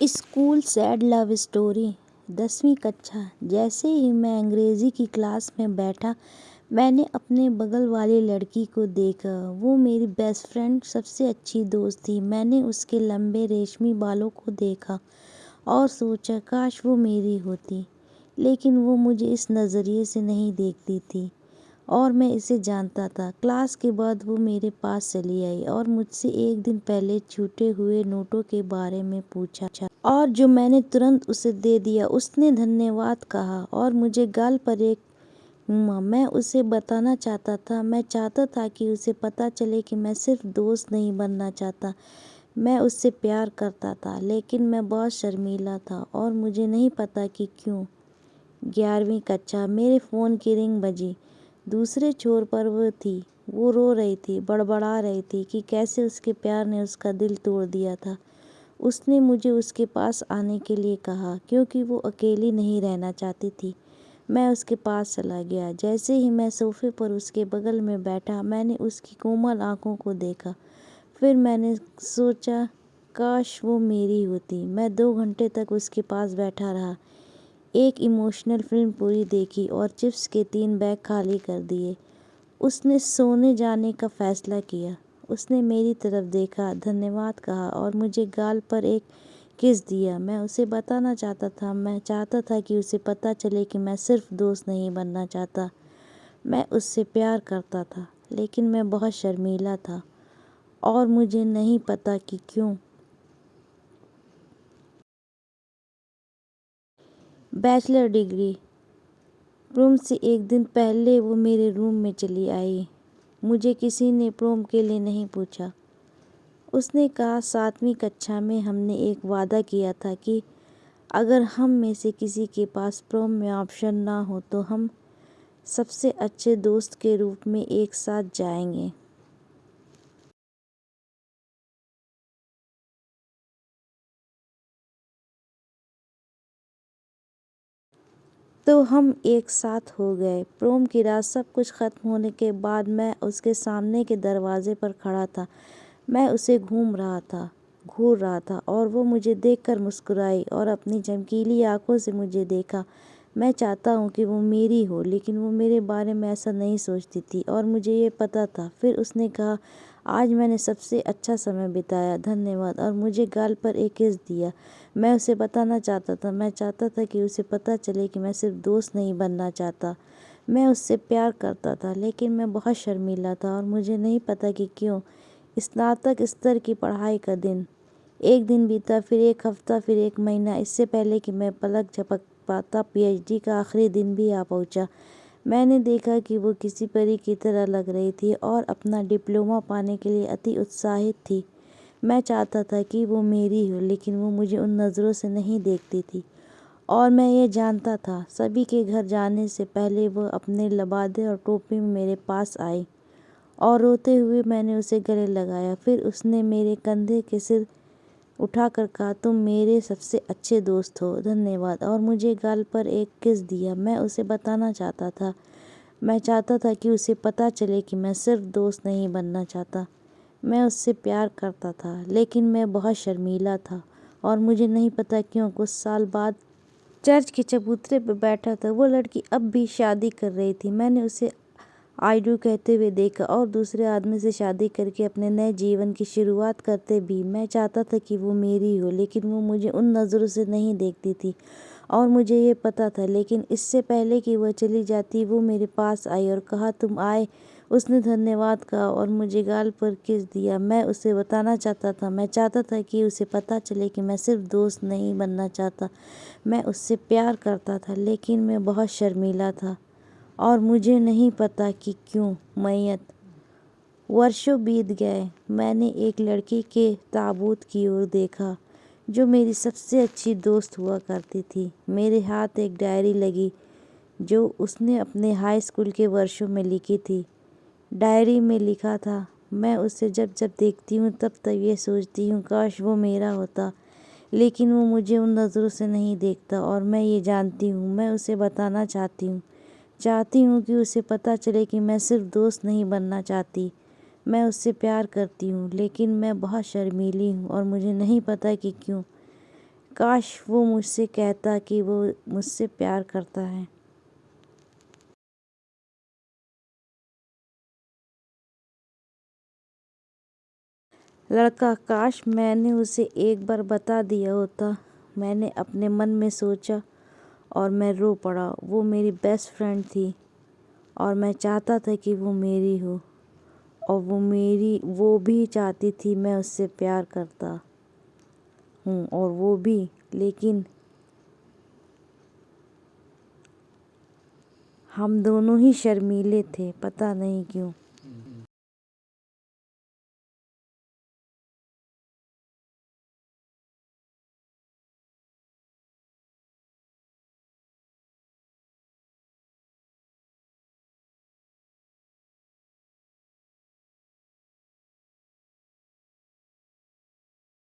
School sad love story. 10वीं कक्षा। जैसे ही मैं अंग्रेजी की क्लास में बैठा, मैंने अपने बगल वाली लड़की को देखा। वो मेरी बेस्ट फ्रेंड, सबसे अच्छी दोस्त थी। मैंने उसके लंबे रेशमी बालों को देखा और सोचा काश वो मेरी होती, लेकिन वो मुझे इस नज़रिए से नहीं देखती थी और मैं इसे जानता था। क्लास के बाद वो मेरे पास चली आई और मुझसे एक दिन पहले छूटे हुए नोटों के बारे में पूछा और जो मैंने तुरंत उसे दे दिया। उसने धन्यवाद कहा और मुझे गाल पर एक घूमा। मैं उसे बताना चाहता था, मैं चाहता था कि उसे पता चले कि मैं सिर्फ दोस्त नहीं बनना चाहता, मैं उससे प्यार करता था। लेकिन मैं बहुत शर्मीला था और मुझे नहीं पता कि क्यों। 11वीं कक्षा। मेरे फ़ोन की रिंग बजी। दूसरे छोर पर वो थी। वो रो रही थी, बड़बड़ा रही थी कि कैसे उसके प्यार ने उसका दिल तोड़ दिया था। उसने मुझे उसके पास आने के लिए कहा क्योंकि वो अकेली नहीं रहना चाहती थी। मैं उसके पास चला गया। जैसे ही मैं सोफे पर उसके बगल में बैठा, मैंने उसकी कोमल आंखों को देखा। फिर मैंने सोचा काश वो मेरी होती। मैं 2 घंटे तक उसके पास बैठा रहा, एक इमोशनल फिल्म पूरी देखी और चिप्स के 3 बैग खाली कर दिए। उसने सोने जाने का फैसला किया। उसने मेरी तरफ देखा, धन्यवाद कहा और मुझे गाल पर एक किस दिया। मैं उसे बताना चाहता था, मैं चाहता था कि उसे पता चले कि मैं सिर्फ दोस्त नहीं बनना चाहता, मैं उससे प्यार करता था। लेकिन मैं बहुत शर्मीला था और मुझे नहीं पता कि क्यों। Bachelor degree. प्रोम से एक दिन पहले वो मेरे रूम में चली आई। मुझे किसी ने प्रोम के लिए नहीं पूछा। उसने कहा 7वीं कक्षा में हमने एक वादा किया था कि अगर हम में से किसी के पास प्रोम में ऑप्शन ना हो तो हम सबसे अच्छे दोस्त के रूप में एक साथ जाएंगे। तो हम एक साथ हो गए। प्रोम की रात सब कुछ खत्म होने के बाद मैं उसके सामने के दरवाजे पर खड़ा था। मैं उसे घूर रहा था और वो मुझे देखकर मुस्कुराई और अपनी चमकीली आंखों से मुझे देखा। मैं चाहता हूँ कि वो मेरी हो, लेकिन वो मेरे बारे में ऐसा नहीं सोचती थी और मुझे ये पता था। फिर उसने कहा आज मैंने सबसे अच्छा समय बिताया, धन्यवाद, और मुझे गाल पर एक किस दिया। मैं उसे बताना चाहता था, मैं चाहता था कि उसे पता चले कि मैं सिर्फ दोस्त नहीं बनना चाहता, मैं उससे प्यार करता था। लेकिन मैं बहुत शर्मीला था और मुझे नहीं पता कि क्यों। स्नातक स्तर की पढ़ाई का दिन। एक दिन बीता, फिर एक हफ्ता, फिर एक महीना। इससे पहले कि मैं पलक झपक पाता, पीएचडी का आखिरी दिन भी आ पहुंचा। मैंने देखा कि वो किसी परी की तरह लग रही थी और अपना डिप्लोमा पाने के लिए अति उत्साहित थी। मैं चाहता था कि वो मेरी हो, लेकिन वो मुझे उन नज़रों से नहीं देखती थी और मैं ये जानता था। सभी के घर जाने से पहले वो अपने लबादे और टोपी में मेरे पास आई और रोते हुए मैंने उसे गले लगाया। फिर उसने मेरे कंधे के सिर उठाकर कहा तुम मेरे सबसे अच्छे दोस्त हो, धन्यवाद, और मुझे गाल पर एक किस दिया। मैं उसे बताना चाहता था, मैं चाहता था कि उसे पता चले कि मैं सिर्फ दोस्त नहीं बनना चाहता, मैं उससे प्यार करता था। लेकिन मैं बहुत शर्मीला था और मुझे नहीं पता क्यों। कुछ साल बाद चर्च के चबूतरे पर बैठा था। वो लड़की अब भी शादी कर रही थी। मैंने उसे आई डू कहते हुए देखा और दूसरे आदमी से शादी करके अपने नए जीवन की शुरुआत करते भी। मैं चाहता था कि वो मेरी हो, लेकिन वो मुझे उन नज़रों से नहीं देखती थी और मुझे ये पता था। लेकिन इससे पहले कि वह चली जाती, वो मेरे पास आई और कहा तुम आए। उसने धन्यवाद कहा और मुझे गाल पर किस दिया। मैं उसे बताना चाहता था, मैं चाहता था कि उसे पता चले कि मैं सिर्फ दोस्त नहीं बनना चाहता, मैं उससे प्यार करता था। लेकिन मैं बहुत शर्मीला था और मुझे नहीं पता कि क्यों। मैयत। वर्षों बीत गए। मैंने एक लड़की के ताबूत की ओर देखा जो मेरी सबसे अच्छी दोस्त हुआ करती थी। मेरे हाथ एक डायरी लगी जो उसने अपने हाई स्कूल के वर्षों में लिखी थी। डायरी में लिखा था, मैं उसे जब जब देखती हूँ तब तब ये सोचती हूँ काश वो मेरा होता, लेकिन वो मुझे उन नज़रों से नहीं देखता और मैं ये जानती हूँ। मैं उसे बताना चाहती हूँ कि उसे पता चले कि मैं सिर्फ दोस्त नहीं बनना चाहती, मैं उससे प्यार करती हूँ। लेकिन मैं बहुत शर्मीली हूँ और मुझे नहीं पता कि क्यों। काश वो मुझसे कहता कि वो मुझसे प्यार करता है। लड़का, काश मैंने उसे एक बार बता दिया होता। मैंने अपने मन में सोचा और मैं रो पड़ा। वो मेरी बेस्ट फ्रेंड थी और मैं चाहता था कि वो मेरी हो, और वो भी चाहती थी मैं उससे प्यार करता हूँ, और वो भी। लेकिन हम दोनों ही शर्मीले थे, पता नहीं क्यों।